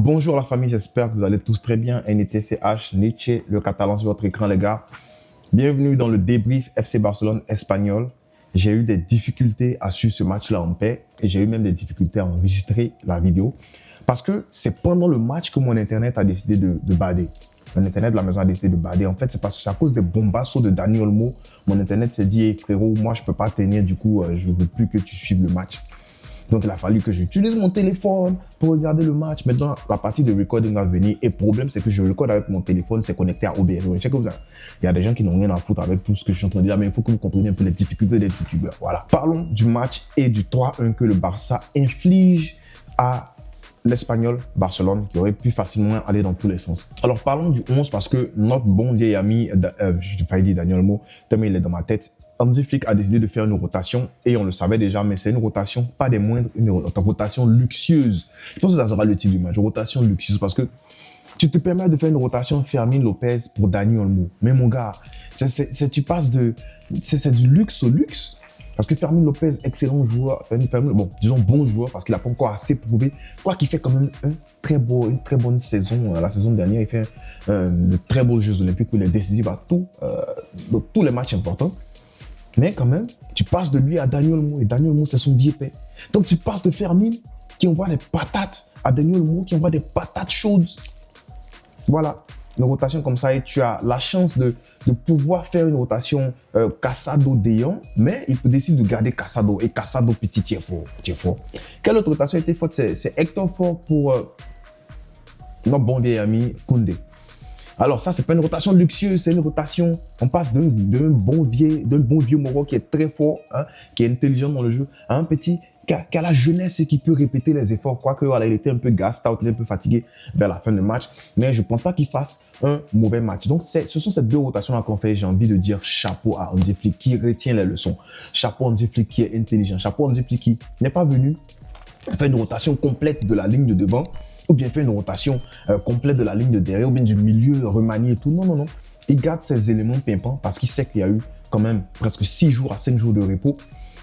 Bonjour la famille, j'espère que vous allez tous très bien. NETCH, Nietzsche, le catalan sur votre écran les gars. Bienvenue dans le débrief FC Barcelone espagnol. J'ai eu des difficultés à suivre ce match-là en paix et j'ai eu même des difficultés à enregistrer la vidéo parce que c'est pendant le match que mon internet a décidé de bader. Mon internet de la maison a décidé de bader. En fait, c'est parce que c'est à cause des bombassos de Dani Olmo. Mon internet s'est dit, hey, frérot, moi je peux pas tenir, du coup, je veux plus que tu suives le match. Donc, il a fallu que j'utilise mon téléphone pour regarder le match. Maintenant, la partie de recording va venir. Et le problème, c'est que je recorde avec mon téléphone, c'est connecté à OBS. Je sais que il y a des gens qui n'ont rien à foutre avec tout ce que je suis en train de dire, mais il faut que vous compreniez un peu les difficultés d'être youtubeur. Voilà. Parlons du match et du 3-1 que le Barça inflige à l'Espagnol Barcelone, qui aurait pu facilement aller dans tous les sens. Alors, parlons du 11 parce que notre bon vieil ami, je n'ai pas dit Dani Olmo, tellement il est dans ma tête, Hansi Flick a décidé de faire une rotation et on le savait déjà, mais c'est une rotation pas des moindres, une rotation luxueuse. Je pense que ça sera le titre du match, rotation luxueuse, parce que tu te permets de faire une rotation Fermin Lopez pour Dani Olmo. Mais mon gars, tu passes de... C'est du luxe au luxe. Parce que Fermin Lopez, excellent joueur, bon, disons bon joueur, parce qu'il n'a pas encore assez prouvé, quoi qu'il fait quand même une très bonne saison. La saison dernière, il fait de très beaux Jeux Olympiques où il est décisif à dans tous les matchs importants. Mais quand même, tu passes de lui à Dani Olmo, et Dani Olmo, c'est son vieux père. Donc tu passes de Fermin, qui envoie des patates, à Dani Olmo, qui envoie des patates chaudes. Voilà, une rotation comme ça, et tu as la chance de pouvoir faire une rotation Casado-De Jong, mais il peut décider de garder Casado, et Casado petit, tu es fort. Quelle autre rotation était forte? C'est Hector Fort pour notre bon vieil ami Koundé. Alors ça, c'est pas une rotation luxueuse, c'est une rotation, on passe d'un bon vieux Moro qui est très fort, hein, qui est intelligent dans le jeu, à un petit qui a la jeunesse et qui peut répéter les efforts, quoique voilà, il était un peu gassed out, il est un peu fatigué vers la fin du match, mais je pense pas qu'il fasse un mauvais match. Donc ce sont ces deux rotations-là qu'on fait, j'ai envie de dire chapeau à Hansi Flick qui retient les leçons, chapeau à Hansi Flick qui est intelligent, chapeau à Hansi Flick qui n'est pas venu faire une rotation complète de la ligne de devant, ou bien faire une rotation complète de la ligne de derrière, ou bien du milieu remanié et tout. Non. Il garde ses éléments pimpants parce qu'il sait qu'il y a eu quand même presque 6 jours à 5 jours de repos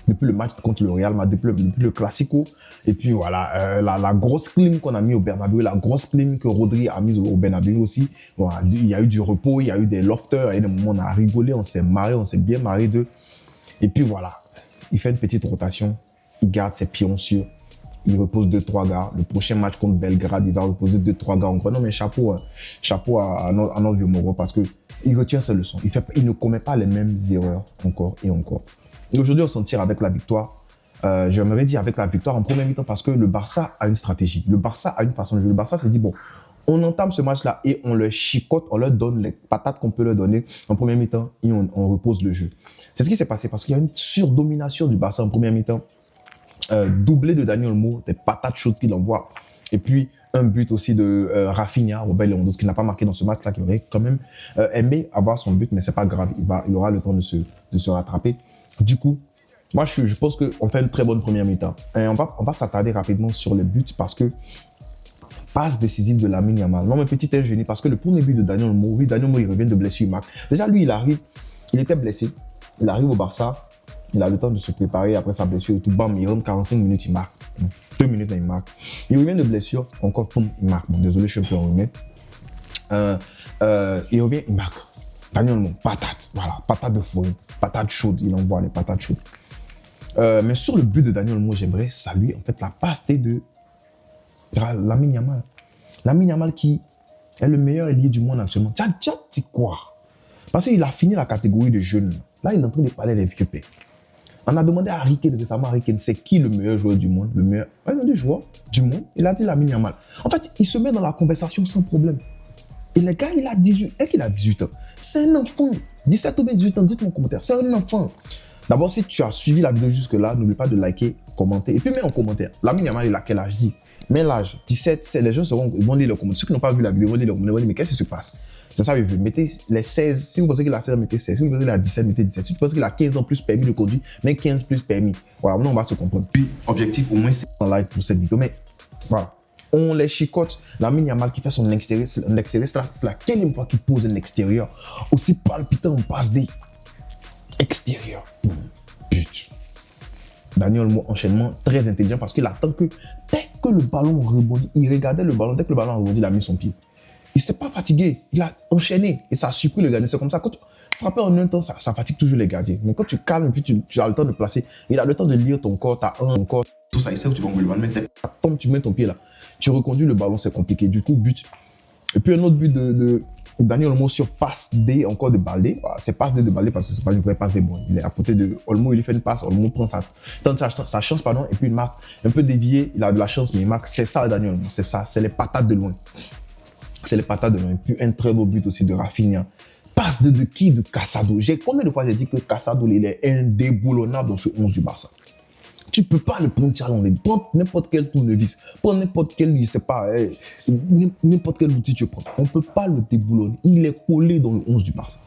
depuis le match contre le Real Madrid, depuis le Classico. Et puis voilà, la grosse clim qu'on a mis au Bernabéu, la grosse clim que Rodri a mise au Bernabéu aussi. Voilà, il y a eu du repos, il y a eu des lofters, et des moments on a rigolé, on s'est marré, on s'est bien marré d'eux. Et puis voilà, il fait une petite rotation, il garde ses pions sûrs. Il repose 2-3 gars. Le prochain match contre Belgrade, il va reposer 2-3 gars encore. Non, mais chapeau à notre vieux Moro parce qu'il retient ses leçons. Il ne commet pas les mêmes erreurs encore et encore. Et aujourd'hui, on s'en tire avec la victoire. J'aimerais dire avec la victoire en première mi-temps parce que le Barça a une stratégie. Le Barça a une façon de jouer. Le Barça s'est dit, bon, on entame ce match-là et on leur chicote, on leur donne les patates qu'on peut leur donner en première mi-temps et on repose le jeu. C'est ce qui s'est passé parce qu'il y a une surdomination du Barça en première mi-temps. Doublé de Dani Olmo, des patates chaudes qu'il envoie. Et puis, un but aussi de Rafinha, Robert Lewandowski, qui n'a pas marqué dans ce match-là, qui aurait quand même aimé avoir son but, mais c'est pas grave, il aura le temps de se rattraper. Du coup, moi, je pense qu'on fait une très bonne première mi-temps. Et on va s'attarder rapidement sur les buts parce que passe décisive de Lamine Yamal. Non, mais petit génie, parce que le premier but de Dani Olmo, oui, Dani Olmo, il revient de blessure, il marque. Déjà, lui, il était blessé, il arrive au Barça, il a le temps de se préparer après sa blessure et tout. Bam, il rentre 45 minutes, il marque. 2 minutes, il marque. Il revient de blessure, encore, il marque. Bon, désolé, je suis un peu enrhumé. Il revient, il marque. Dani Olmo, patate, voilà, patate de fourrure, patate chaude, il envoie les patates chaudes. Mais sur le but de Dani Olmo, j'aimerais saluer en fait la passe de Lamine Yamal. Lamine Yamal qui est le meilleur ailier du monde actuellement. Tu quoi? Parce qu'il a fini la catégorie de jeunes. Là, il est en train de parler des vieux pères. On a demandé à Harry Kane récemment, c'est qui le meilleur joueur du monde, un des joueurs du monde. Il a dit Lamine Yamal. En fait, il se met dans la conversation sans problème. Et le gars, il a 18 ans. C'est un enfant. 17 ou bien 18 ans, dites-moi en commentaire. C'est un enfant. D'abord, si tu as suivi la vidéo jusque-là, n'oublie pas de liker, commenter. Et puis, mets en commentaire. Lamine Yamal, il a quel âge? Dis. Mets l'âge. 17, les gens vont lire les commentaires. Ceux qui n'ont pas vu la vidéo vont lire les commentaires. Vont dire, mais qu'est-ce qui se passe? C'est ça, mettez les 16. Si vous pensez qu'il a 16, mettez 16. Si vous pensez qu'il a 17, mettez 17. Si vous pensez qu'il a 15 ans plus permis de conduire, mais 15 plus permis. Voilà, maintenant on va se comprendre. Puis, objectif, au moins, c'est en live pour cette vidéo. Mais voilà, on les chicote. Lamine Yamal qui fait son extérieur, c'est la quatrième fois qu'il pose un extérieur aussi palpitant en passe D. Extérieur. But. Dani Olmo, enchaînement très intelligent parce qu'il attend que, que le ballon rebondit, il regardait le ballon. Dès que le ballon a rebondi, il a mis son pied. Il ne s'est pas fatigué. Il a enchaîné et ça a surpris le gardien. C'est comme ça. Quand tu frappes en un temps, ça fatigue toujours les gardiens. Mais quand tu calmes et puis tu as le temps de placer, il a le temps de lire ton corps, ton corps, tout ça. Il sait où tu vas envoyer le ballon. Mais ça tombe, tu mets ton pied là. Tu reconduis le ballon, c'est compliqué. Du coup, but. Et puis un autre but de Dani Olmo sur passe D, encore de Baldé. Voilà, c'est passe D de Baldé parce que c'est pas une vraie passe D. Bon, il est à côté de Olmo, il lui fait une passe. Olmo prend sa chance, pardon, et puis il marque un peu dévié. Il a de la chance, mais il marque. C'est ça, Dani Olmo. C'est ça. C'est les patates de loin. C'est les patates de loin. Et puis un très beau but aussi de Rafinha. Passe de qui? De Casado. Combien de fois j'ai dit que Casado, il est indéboulonnable dans ce 11 du Barça. Tu peux pas le prendre tirant. Prends n'importe quel tournevis. Prends n'importe quel, je sais pas, n'importe quel outil tu prends. On peut pas le déboulonner. Il est collé dans le 11 du Barça.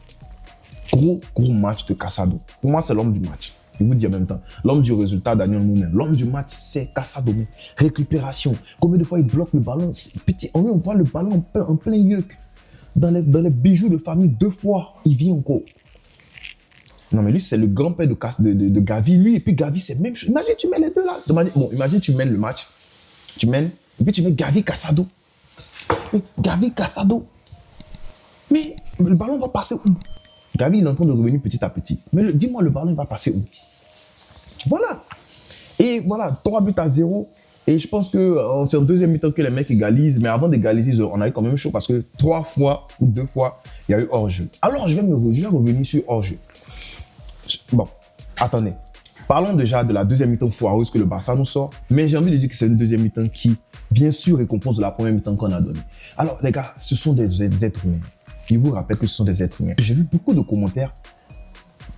Gros match de Casado. Pour moi, c'est l'homme du match. Je vous dis en même temps. L'homme du résultat, Daniel Moumen. L'homme du match, c'est Casado. Récupération. Combien de fois il bloque le ballon? Petit. On voit le ballon en plein yeux. Dans les bijoux de famille, 2 fois, il vient encore. Non, mais lui, c'est le grand-père de Gavi. Lui, et puis Gavi, c'est même chose. Imagine, tu mets les deux là. Imagine, tu mènes le match. Tu mènes, et puis tu mets Gavi Casado. Gavi Casado. Mais le ballon va passer où? Gavi, il est en train de revenir petit à petit. Mais dis-moi, le ballon va passer où? Voilà. Et voilà, 3-0. Et je pense que c'est en deuxième mi-temps que les mecs égalisent. Mais avant d'égaliser, on a eu quand même chaud parce que 3 fois ou 2 fois, il y a eu hors-jeu. Alors, je vais revenir sur hors-jeu. Bon, attendez. Parlons déjà de la deuxième mi-temps foireuse que le Barça nous sort. Mais j'ai envie de dire que c'est une deuxième mi-temps qui, bien sûr, récompense de la première mi-temps qu'on a donnée. Alors, les gars, ce sont des êtres humains. Je vous rappelle que ce sont des êtres humains. J'ai vu beaucoup de commentaires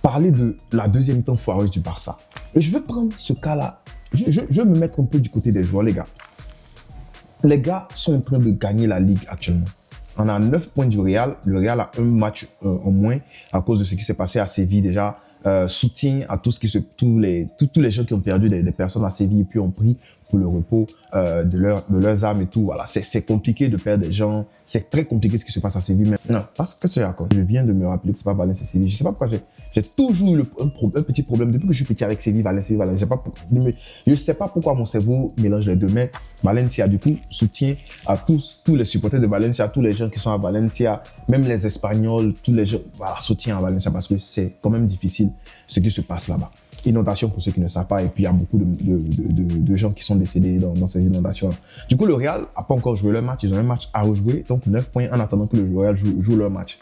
parler de la deuxième mi-temps foireuse du Barça. Et je veux prendre ce cas-là. Je veux me mettre un peu du côté des joueurs, les gars. Les gars sont en train de gagner la Ligue actuellement. On a 9 points du Real. Le Real a un match en moins à cause de ce qui s'est passé à Séville déjà. Soutien à tous les gens qui ont perdu des personnes à Séville et puis ont pris pour le repos de leurs âmes et tout. Voilà, c'est compliqué de perdre des gens. C'est très compliqué ce qui se passe à Séville. Mais non, parce que c'est d'accord. Je viens de me rappeler que c'est pas Valencia et Séville. Je sais pas pourquoi j'ai toujours eu un petit problème depuis que je suis petit avec Séville, Valencia. Je sais pas pourquoi mon cerveau mélange les deux. Mais Valencia, du coup, soutient à tous les supporters de Valencia, tous les gens qui sont à Valencia, même les Espagnols, tous les gens, voilà, soutien à Valencia parce que c'est quand même difficile ce qui se passe là-bas. Inondation pour ceux qui ne savent pas, et puis il y a beaucoup de gens qui sont décédés dans ces inondations. Du coup, le Real n'a pas encore joué leur match, ils ont un match à rejouer, donc 9 points en attendant que le Real joue leur match.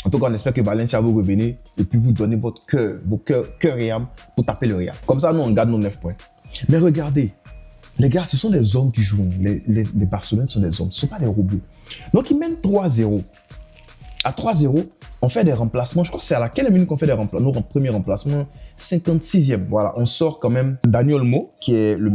En tout cas, on espère que Valencia vous revenez et puis vous donnez vos cœur et âme pour taper le Real. Comme ça, nous, on garde nos 9 points. Mais regardez, les gars, ce sont des hommes qui jouent. Les Barcelonais sont des hommes, ce ne sont pas des robots. Donc, ils mènent 3-0. À 3-0, on fait des remplacements. Je crois que c'est à laquelle minute qu'on fait des remplacements. Nos premiers remplacements, 56e. Voilà, on sort quand même Dani Olmo, qui est le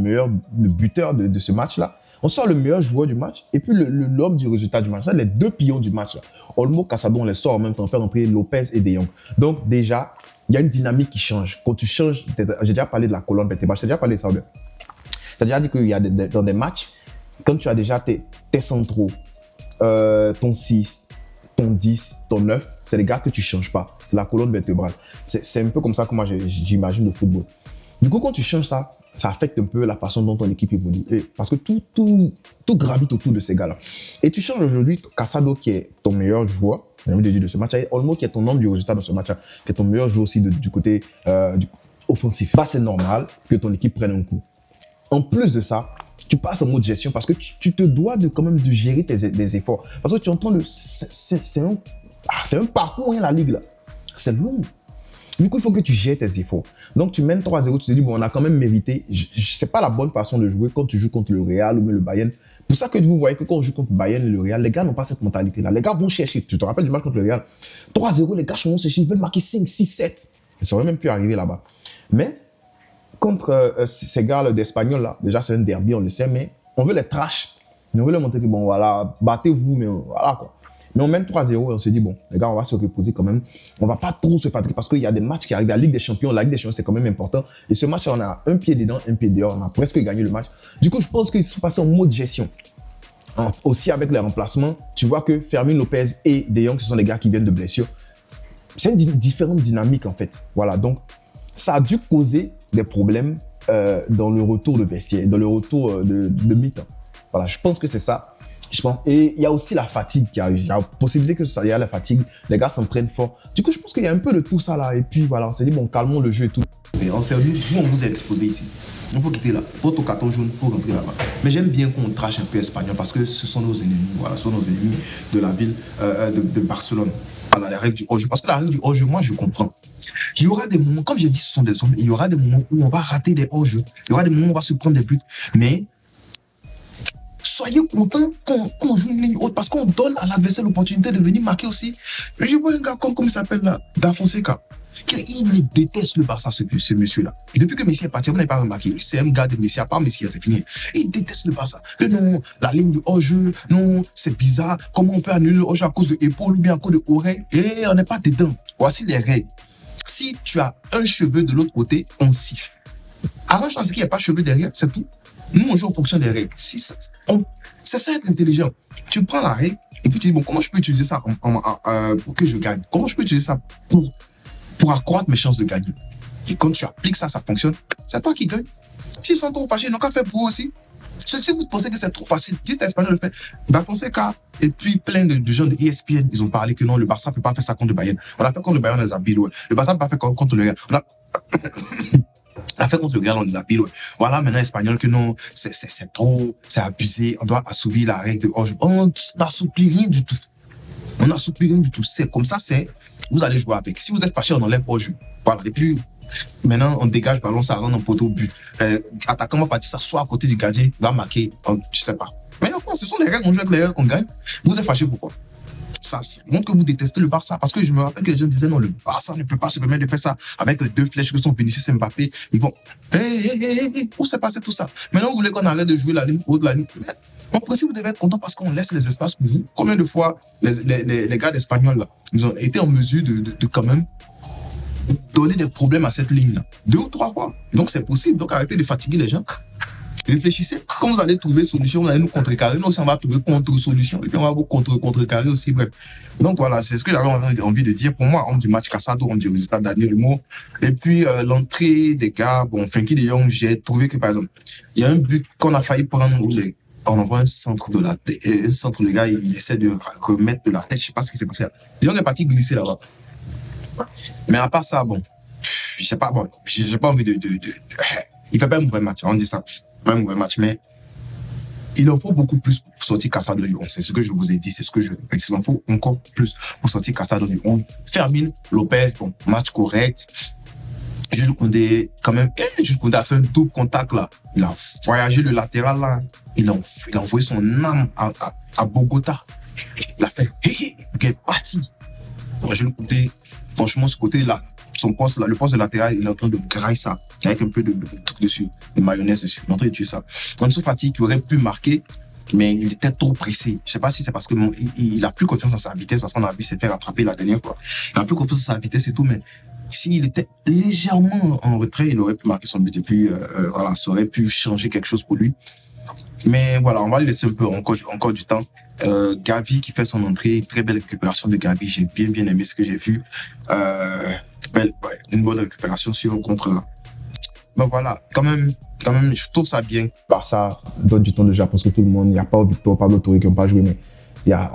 buteur de ce match-là. On sort le meilleur joueur du match et puis l'homme du résultat du match. Ça, les 2 pions du match. Là. Olmo, Casado, on les sort en même temps. On fait rentrer Lopez et De Jong. Donc déjà, il y a une dynamique qui change. Quand tu changes, j'ai déjà parlé de la colonne vertébrale. J'ai déjà parlé de ça. J'ai déjà dit qu'il y a dans des matchs, quand tu as déjà tes centraux, ton 6, ton 10, ton 9, c'est les gars que tu ne changes pas. C'est la colonne vertébrale. C'est un peu comme ça que moi j'imagine le football. Du coup, quand tu changes ça, ça affecte un peu la façon dont ton équipe évolue. Parce que tout gravite autour de ces gars-là. Et tu changes aujourd'hui Casado, qui est ton meilleur joueur, j'ai envie de dire de ce match, et Olmo, qui est ton homme du résultat dans ce match, qui est ton meilleur joueur aussi du côté offensif. Bah, c'est normal que ton équipe prenne un coup. En plus de ça, tu passes en mode gestion parce que tu te dois quand même de gérer tes efforts. Parce que tu entends c'est un parcours, hein, la ligue là. C'est long. Du coup, il faut que tu gères tes efforts. Donc, tu mènes 3-0, tu te dis, bon, on a quand même mérité. C'est pas la bonne façon de jouer quand tu joues contre le Real ou même le Bayern. Pour ça que vous voyez que quand on joue contre le Bayern et le Real, les gars n'ont pas cette mentalité-là. Les gars vont chercher. Tu te rappelles du match contre le Real? 3-0, les gars vont chercher. Ils veulent marquer 5, 6, 7. Ça aurait même pu arriver là-bas. Mais, contre ces gars d'Espagnol, là, déjà c'est un derby, on le sait, mais on veut les trash. On veut leur montrer que bon, voilà, battez-vous, mais voilà quoi. Mais on mène 3-0 et on se dit, bon, les gars, on va se reposer quand même. On va pas trop se fatiguer parce qu'il y a des matchs qui arrivent. La Ligue des Champions, c'est quand même important. Et ce match, on a un pied dedans, un pied dehors. On a presque gagné le match. Du coup, je pense qu'ils sont passés en mode gestion. Aussi avec les remplacements, tu vois que Fermin Lopez et De Jong, ce sont des gars qui viennent de blessures. C'est une différente dynamique en fait. Voilà, donc ça a dû causer des problèmes dans le retour de vestiaire, dans le retour de mi-temps. Voilà, je pense que c'est ça. Je pense. Et il y a aussi la fatigue qui arrive. Il y a la possibilité que ça, il y a la fatigue. Les gars s'en prennent fort. Du coup, je pense qu'il y a un peu de tout ça là. Et puis voilà, on s'est dit, bon, calmons le jeu et tout. Mais on s'est dit, vous, on vous a exposé ici. Il faut quitter là. Votre carton jaune pour rentrer là-bas. Mais j'aime bien qu'on trache un peu espagnol parce que ce sont nos ennemis. Voilà, ce sont nos ennemis de la ville de Barcelone. Voilà, les règles du hors-jeu. Parce que la règle du hors-jeu, moi, je comprends. Il y aura des moments, comme j'ai dit, ce sont des hommes. Il y aura des moments où on va rater des hors-jeux. Il y aura des moments où on va se prendre des buts. Mais soyez contents qu'on joue une ligne haute parce qu'on donne à l'adversaire l'opportunité de venir marquer aussi. Je vois un gars comme il s'appelle là, Da Fonseca. Il déteste le Barça, ce monsieur-là. Et depuis que Messi est parti, vous n'avez pas remarqué. C'est un gars de Messi, à part Messi, c'est fini. Il déteste le Barça. Que non, la ligne du hors-jeu, non, c'est bizarre. Comment on peut annuler le hors-jeu à cause de l'épaule ou bien à cause de l'oreille? Et on n'est pas dedans. Voici les règles. Si tu as un cheveu de l'autre côté, on siffle. Arrange-toi ce qu'il n'y a pas de cheveux derrière, c'est tout. Nous, on joue en fonction des règles. C'est ça être intelligent. Tu prends la règle et puis tu dis, bon, comment je peux utiliser ça pour que je gagne? Comment je peux utiliser ça pour accroître mes chances de gagner? Et quand tu appliques ça, ça fonctionne. C'est toi qui gagne. S'ils sont trop fâchés, ils n'ont qu'à faire pour eux aussi. Si vous pensez que c'est trop facile, dites à l'Espagnol de le faire. Da Fonseca et puis plein de gens de ESPN, ils ont parlé que non, le Barça ne peut pas faire ça contre le Bayern. On a fait contre le Bayern, on les a pile. Le Barça ne peut pas faire contre le Real. On a fait contre le Real, on les a pile. Voilà, maintenant, l'Espagnol, que non, c'est trop, c'est abusé, on doit assouplir la règle de hors-jeu. On n'assouplit rien du tout. On n'assouplit rien du tout. C'est comme ça, vous allez jouer avec. Si vous êtes fâché, on enlève hors-jeu. Voilà. Et puis, maintenant, on dégage ballon, ça rentre en poteau au but. Attaquant va partir, ça soit à côté du gardien, va marquer, je sais pas. Mais non, ce sont les règles, on joue avec les règles, on gagne. Vous êtes fâché pourquoi? Ça montre que vous détestez le Barça. Parce que je me rappelle que les gens disaient non, le Barça ne peut pas se permettre de faire ça avec les deux flèches que sont Vinicius et Mbappé. Ils vont, où s'est passé tout ça? Maintenant, vous voulez qu'on arrête de jouer la ligne haute, la ligne. En principe, vous devez être content parce qu'on laisse les espaces pour vous. Combien de fois les gars d'Espagnol, là, ils ont été en mesure de quand même donner des problèmes à cette ligne-là. 2 ou 3 fois. Donc, c'est possible. Donc, arrêtez de fatiguer les gens. Réfléchissez. Quand vous allez trouver solution, vous allez nous contrecarrer. Nous aussi, on va trouver contre-solution. Et puis, on va vous contrecarrer aussi. Bref. Donc, voilà, c'est ce que j'avais envie de dire. Pour moi, homme du match Casado, homme du résultat Daniel Humo. Et puis, l'entrée des gars, bon, Frenkie de Jong, j'ai trouvé que, par exemple, il y a un but qu'on a failli prendre où on envoie un centre de la tête. Un centre, le gars, il essaie de remettre de la tête. Je sais pas ce qui s'est passé là. De Jong est parti glisser là-bas. Mais à part ça, bon, je sais pas, bon, j'ai pas envie il fait pas un mauvais match, on dit ça. Pas un mauvais match, mais il en faut beaucoup plus pour sortir Casado du 11. C'est ce que je vous ai dit, c'est ce que je répète. Il en faut encore plus pour sortir Casado du 11. Fermin, Lopez, bon, match correct. Jules Koundé, quand même, Jules Koundé a fait un double contact là. Il a voyagé le latéral là. Il a envoyé son âme à Bogota. Il a fait, il est parti. Donc, Jules Koundé, franchement, ce côté-là, son poste là, le poste de latéral, il est en train de grailler ça, avec un peu de truc dessus, de mayonnaise dessus. Il est en train de tuer ça. Ansu Fati qui aurait pu marquer, mais il était trop pressé. Je sais pas si c'est parce que il a plus confiance en sa vitesse, parce qu'on a vu s'est fait rattraper la dernière fois. Il a plus confiance en sa vitesse et tout, mais s'il était légèrement en retrait, il aurait pu marquer son but et puis voilà, ça aurait pu changer quelque chose pour lui. Mais voilà, on va lui laisser un peu encore du temps. Gavi qui fait son entrée, très belle récupération de Gavi, j'ai bien aimé ce que j'ai vu. Une bonne récupération sur le contre là. Mais voilà, quand même, je trouve ça bien. Barça donne du temps de jeu parce que tout le monde, il n'y a pas Victor, Pablo Torre qui n'ont pas joué, mais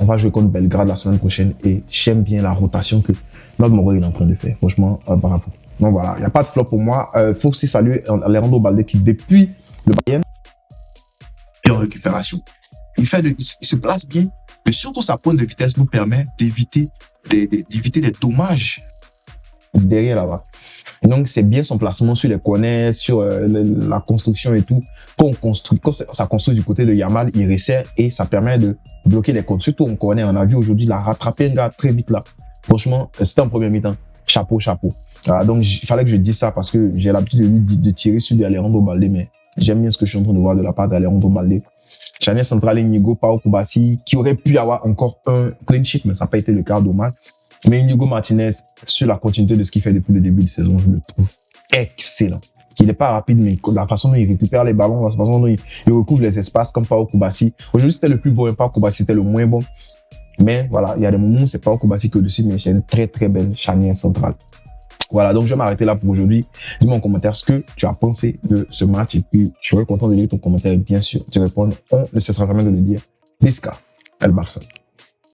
on va jouer contre Belgrade la semaine prochaine et j'aime bien la rotation que Claude Moreau est en train de faire. Franchement, bravo. Donc voilà, il n'y a pas de flop pour moi. Faut aussi saluer Alejandro Balde qui, depuis le Bayern, en récupération. Il se place bien, mais surtout sa pointe de vitesse nous permet d'éviter des dommages derrière là-bas. Donc, c'est bien son placement sur les corners, sur la construction et tout. Quand ça construit du côté de Yamal, il resserre et ça permet de bloquer les comptes. Surtout en corner, on a vu aujourd'hui, il a rattrapé un gars très vite là. Franchement, c'était en première mi-temps. Chapeau. Voilà, donc, il fallait que je dise ça parce que j'ai l'habitude de tirer sur Alejandro Balde, mais j'aime bien ce que je suis en train de voir de la part d'Alejandro Balde. Charnière centrale, Inigo, Pau Koubassi, qui aurait pu avoir encore un clean sheet, mais ça n'a pas été le cas, dommage. Mais Inigo Martinez, sur la continuité de ce qu'il fait depuis le début de saison, je le trouve excellent. Il n'est pas rapide, mais la façon dont il récupère les ballons, la façon dont il recouvre les espaces comme Pau Koubassi. Aujourd'hui, c'était le plus bon, et Pau Koubassi, c'était le moins bon. Mais voilà, il y a des moments où c'est Pau Koubassi que dessus, mais c'est une très belle charnière centrale. Voilà, donc je vais m'arrêter là pour aujourd'hui. Dis-moi en commentaire ce que tu as pensé de ce match et puis je serai content de lire ton commentaire et bien sûr, tu réponds, on ne cessera jamais de le dire. Visca, El Barça.